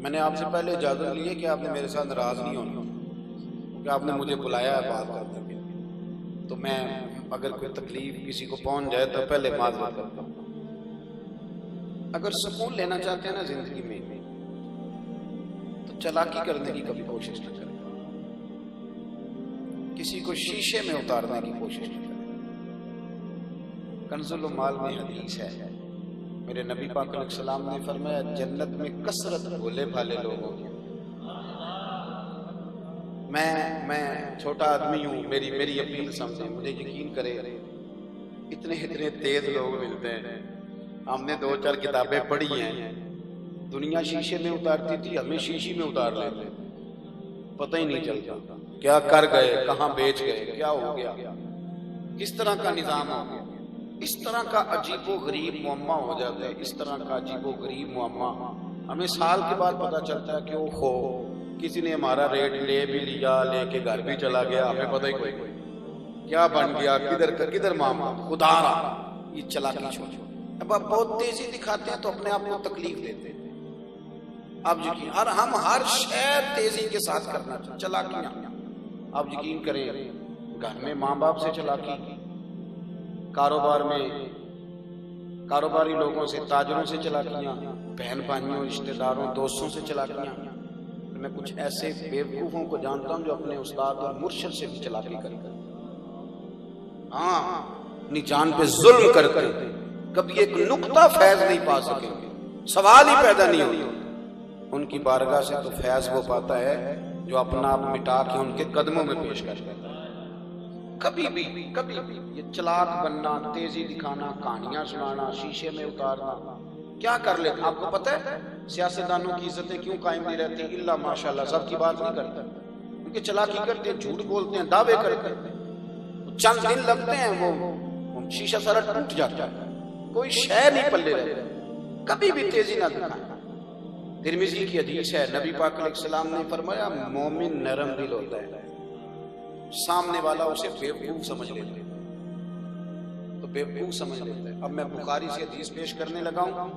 میں نے آپ سے پہلے اجازت لی ہے کہ آپ نے میرے ساتھ ناراض نہیں ہونا، کہ آپ نے مجھے بلایا ہے بات کرنے کے لیے، تو میں اگر کوئی تکلیف کسی کو پہنچ جائے تو پہلے معذرت کرتا ہوں۔ اگر سکون لینا چاہتے ہیں نا زندگی میں تو چالاکی کرنے کی کبھی کوشش نہ کریں، کسی کو شیشے میں اتارنے کی کوشش نہ کریں۔ کنز المال میں حدیث ہے، میرے نبی پاک علیہ السلام نے فرمایا جنت میں کثرت بھولے بھالے لوگوں کی۔ میں چھوٹا آدمی ہوں، میری اپیل سمجھیں، مجھے یقین کرے اتنے تیز لوگ ملتے ہیں۔ ہم نے 2-4 کتابیں پڑھی ہیں، دنیا شیشے میں اتارتی تھی، ہمیں شیشے میں اتار لیتے، پتہ ہی نہیں چلتا کیا کر گئے، کہاں بیچ گئے، کیا ہو گیا، کس طرح کا نظام ہو گیا۔ اس طرح کا عجیب و غریب معمہ ہو جاتا ہے، اس طرح کا عجیب و غریب معمہ ہمیں سال کے بعد پتہ چلتا ہے کہ وہ ہو کسی نے ہمارا ریٹ لے بھی لیا، لے کے گھر بھی چلا گیا، ہمیں پتہ ہی کوئی کیا بن گیا، کدھر معاملہ، خدا رہا۔ یہ چلاکی چھوڑ، اب آپ بہت تیزی دکھاتے ہیں تو اپنے آپ کو تکلیف دیتے ہیں۔ آپ یقین، اور ہم ہر شے تیزی کے ساتھ کرنا چاہتے، چلاکیاں۔ آپ یقین کریں، گھر میں ماں باپ سے چلاکی، کاروبار میں کاروباری لوگوں سے، تاجروں سے چلاکیاں، بہن بھائیوں، رشتہ داروں، دوستوں سے چلاکیاں۔ میں کچھ ایسے بیوقوفوں کو جانتا ہوں جو اپنے استاد اور مرشد سے بھی چلاکی کرتے ہیں، ہاں اپنی جان پہ ظلم کرتے ہیں، کبھی ایک نقطہ فیض نہیں پا سکیں گے، سوال ہی پیدا نہیں ہوتا۔ ان کی بارگاہ سے تو فیض وہ پاتا ہے جو اپنا آپ مٹا کے ان کے قدموں میں پیش کرتا ہے۔ کبھی بھی یہ چلاک بننا، تیزی دکھانا، کہانیاں سنانا، شیشے میں اتارنا، کیا کر لیتے؟ آپ کو پتہ ہے سیاستدانوں کی عزتیں کیوں قائم نہیں رہتی؟ اللہ ماشاءاللہ، سب کی بات نہیں کرتا، کیونکہ چلاکی کرتے ہیں، جھوٹ بولتے ہیں، دعوے کرتے ہیں، چند دن لگتے ہیں، وہ شیشہ سارا ٹوٹ جاتا ہے، کوئی شے نہیں پلے رہتا۔ کبھی بھی تیزی نہ دکھائیں۔ ترمذی کی حدیث ہے، نبی پاک علیہ السلام نے فرمایا مومن نرم دل ہوتا ہے، سامنے والا اسے بیوقوف سمجھ لیتا ہے تو بیوقوف سمجھ لیتا ہے۔ اب میں بخاری سے حدیث پیش کرنے لگا ہوں،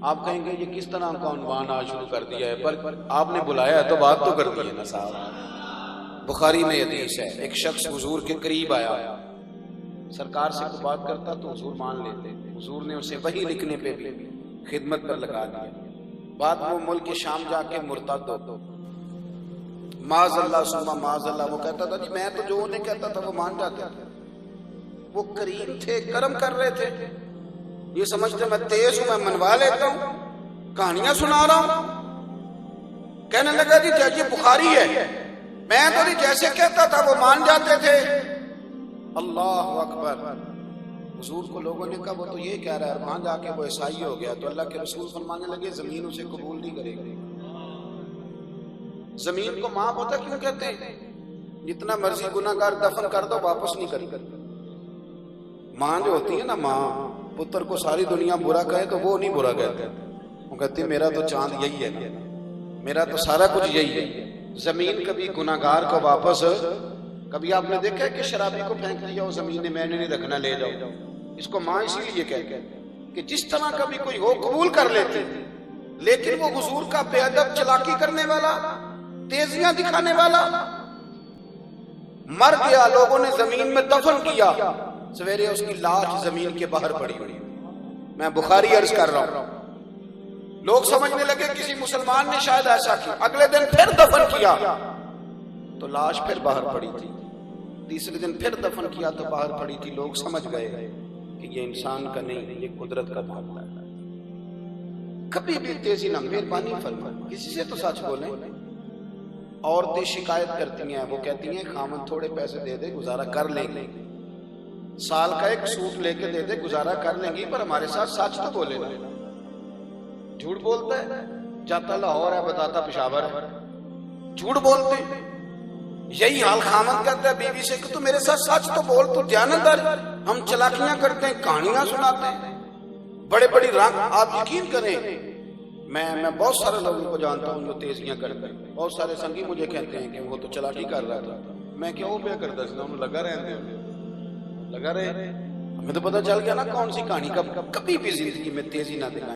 آپ کہیں گے یہ کس طرح کا عنوان آج شروع کر دیا ہے، پر آپ نے بلایا ہے تو بات تو کر دی ہے نا صاحب۔ بخاری میں حدیث ہے، ایک شخص حضور کے قریب آیا، سرکار سے کوئی بات کرتا تو حضور مان لیتے، حضور نے اسے وحی لکھنے پہ بھی خدمت پر لگا دیا۔ بعد وہ ملک شام جا کے مرتد ہو، معاذ اللہ ثم معاذ اللہ، وہ کہتا تھا جی میں تو جو انہیں کہتا تھا وہ مان جاتے تھے، وہ کریم تھے، کرم کر رہے تھے، یہ سمجھتے میں تیز ہوں، میں منوا لیتا ہوں، کہانیاں سنا رہا ہوں۔ کہنے لگا جی یہ بخاری ہے، میں تو جی جیسے کہتا تھا وہ مان جاتے تھے۔ اللہ اکبر۔ حضور کو لوگوں نے کہا وہ تو یہ کہہ رہا ہے، وہاں جا کے وہ عیسائی ہو گیا، تو اللہ کے رسول فرمانے لگے زمین اسے قبول نہیں کرے گی۔ زمین کو ماں پتہ کیوں کہتے ہیں؟ جتنا مرضی گناہگار دفن کر دو واپس نہیں کرے۔ ماں جو ہوتی ہے نا، ماں پتر کو ساری دنیا برا کہے تو وہ نہیں برا کہتے، وہ کہتی میرا تو چاند یہی ہے نا، میرا تو سارا کچھ یہی ہے۔ زمین کبھی گناہگار کو واپس، کبھی آپ نے دیکھا ہے کہ شرابی کو پھینک دیا وہ زمین نے، میں نے نہیں رکھنا، لے جاؤ، اس کو ماں اسی لیے کہتے ہیں کہ جس طرح کبھی کوئی ہو قبول کر لیتے، لیکن وہ حضور کا بے ادب، چلاکی کرنے والا، تیزیاں دکھانے والا مر گیا، لوگوں نے زمین میں دفن کیا، سویرے اس کی لاش زمین کے باہر پڑی ہوئی۔ میں بخاری عرض کر رہا ہوں، لوگ سمجھنے لگے کسی مسلمان نے شاید ایسا کیا، اگلے دن پھر دفن کیا تو لاش پھر باہر پڑی تھی، تیسرے دن پھر دفن کیا تو باہر پڑی تھی۔ لوگ سمجھ گئے کہ یہ انسان کا نہیں، یہ قدرت کا معاملہ ہے۔ کبھی بھی تیزی نہ، مہربانی فرمائیں، کسی سے تو سچ بولیں۔ عورتیں شکایت کرتی ہیں، وہ کہتی ہیں خامن تھوڑے پیسے دے دے گزارا کر لیں گے، سال کا ایک سوٹ لے کے دے دے گزارا کر لیں گی، پر ہمارے ساتھ سچ تو بولے نا۔ جھوٹ بولتا ہے، جاتا لاہور ہے بتاتا پشاور ہے، جھوٹ بولتے ہیں۔ یہی حال خامن کرتا ہے بیوی سے کہ تو میرے ساتھ سچ تو بول، تو دیانتدار۔ ہم چلاکیاں کرتے ہیں، کہانیاں سناتے ہیں، بڑے بڑی رنگ۔ آپ یقین کریں، میں بہت سارے لوگوں کو جانتا ہوں جو تیزیاں کرتے ہیں، بہت سارے سنگی مجھے کہتے ہیں کہ وہ تو چلاکی کر رہا تھا، میں کیا وہ پہ کرتا تھا، انہوں لگا رہے ہمیں تو پتہ چل گیا نا کون سی کہانی۔ کبھی بھی زندگی میں تیزی نہ دکھائیں۔